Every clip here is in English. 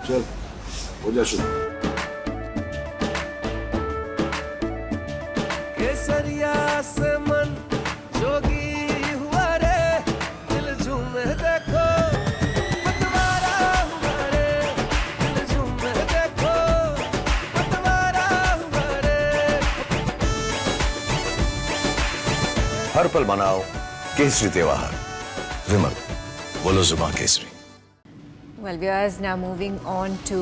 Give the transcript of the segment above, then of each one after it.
चल हो जा शुरू। केसरिया से मन जोगी हुआ रे, दिल झूमे देखो पतवारा हुआ रे, दिल झूमे देखो पतवारा हुआ रे। हर पल मनाओ केसरी त्योहार। विमल, बोलो जुबान Kesari. Well, viewers, now moving on to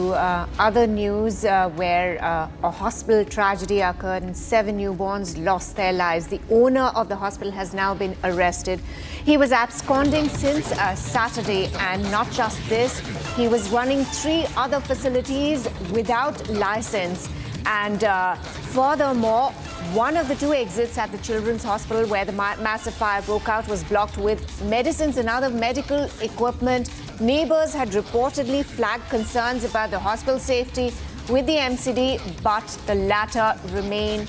other news where a hospital tragedy occurred and 7 newborns lost their lives. The owner of the hospital has now been arrested. He was absconding since Saturday, and not just this, he was running 3 other facilities without license. And furthermore, one of the 2 exits at the Children's Hospital where the massive fire broke out was blocked with medicines and other medical equipment. Neighbors had reportedly flagged concerns about the hospital safety with the MCD, but the latter remain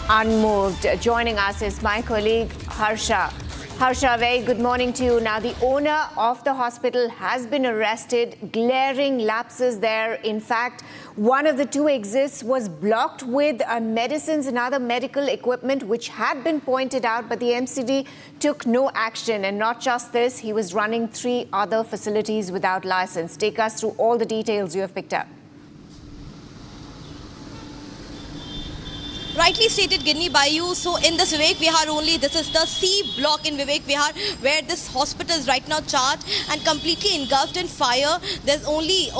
unmoved. Joining us is my colleague Harsha. Harsha, very good morning to you. Now, the owner of the hospital has been arrested. Glaring lapses there. In fact, one of the 2 exits was blocked with medicines and other medical equipment, which had been pointed out, but the MCD took no action. And not just this, he was running 3 other facilities without license. Take us through all the details you have picked up. Rightly stated, Ginni, by you. So in this Vivek Vihar only, this is the C block in Vivek Vihar where this hospital is right now charged and completely engulfed in fire. There's only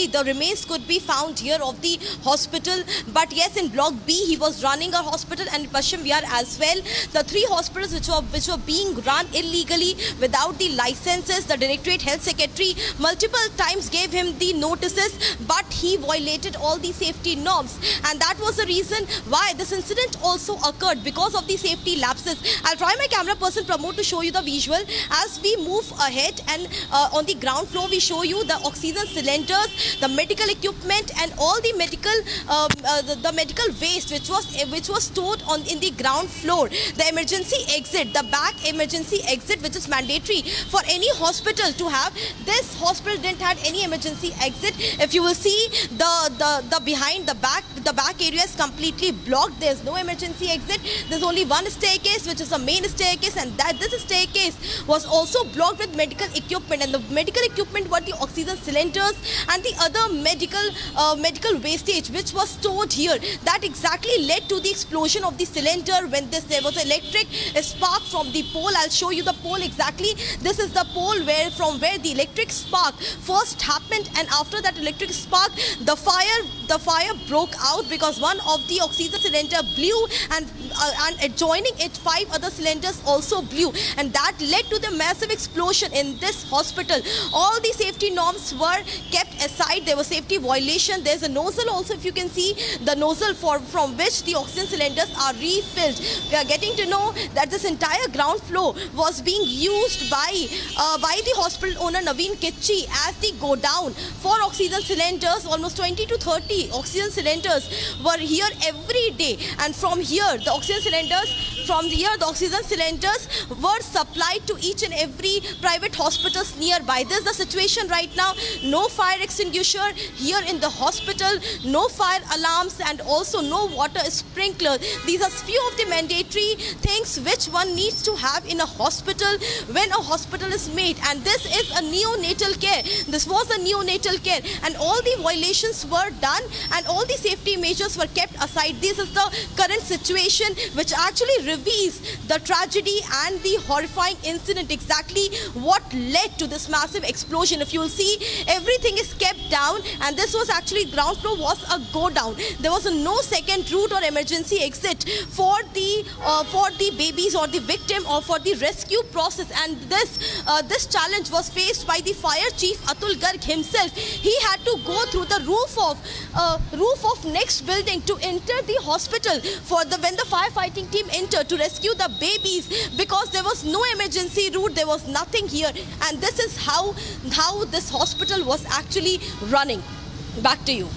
the remains could be found here of the hospital. But yes, in block B, he was running a hospital, and Paschim Vihar as well. The 3 hospitals which were being run illegally without the licenses. The Directorate Health Secretary multiple times gave him the notices, but he violated all the safety norms, and that was the reason why this incident also occurred, because of the safety lapses. I'll try my camera person Pramod to show you the visual as we move ahead, and on the ground floor we show you the oxygen cylinders, the medical equipment, and all the medical waste which was stored in the ground floor. The emergency exit, the back emergency exit, which is mandatory for any hospital to have. This hospital didn't have any emergency exit. If you will see the behind the back area is completely blocked. There's no emergency exit. There's only one staircase, which is the main staircase, and this staircase was also blocked with medical equipment. And the medical equipment were the oxygen cylinders and the other medical wastage which was stored here. That exactly led to the explosion of the cylinder when there was electric spark from the pole. I'll show you the pole exactly. This is the pole from where the electric spark first happened, and after that electric spark, the fire broke out because one of the oxygen cylinder blew, and adjoining it 5 other cylinders also blew, and that led to the massive explosion in this hospital. All the safety norms were kept aside. There was safety violation. There's a nozzle also, if you can see the nozzle from which the oxygen cylinders are refilled. We are getting to know that this entire ground floor was being used by the hospital owner Naveen Kitchi as the go down for oxygen cylinders. Almost 20 to 30 oxygen cylinders were here every day, and from here the oxygen cylinders were supplied to each and every private hospitals nearby. This is the situation right now. No fire extinguisher here in the hospital, no fire alarms, and also no water sprinkler. These are few of the mandatory things which one needs to have in a hospital when a hospital is made, and this is a neonatal care. This was a neonatal care, and all the violations were done and all the safety measures were kept aside. This is the current situation which actually reveals the tragedy and the horrifying incident, exactly what led to this massive explosion. If you will see, everything is kept down, and this was actually ground floor was a go down. There was no second route or emergency exit for the babies or the victim or for the rescue process, and this challenge was faced by the fire chief Atul Garg himself. He had to go through the roof of next building to enter the hospital when the firefighting team entered to rescue the babies, because there was no emergency route, there was nothing here, and this is how this hospital was actually running. Back to you.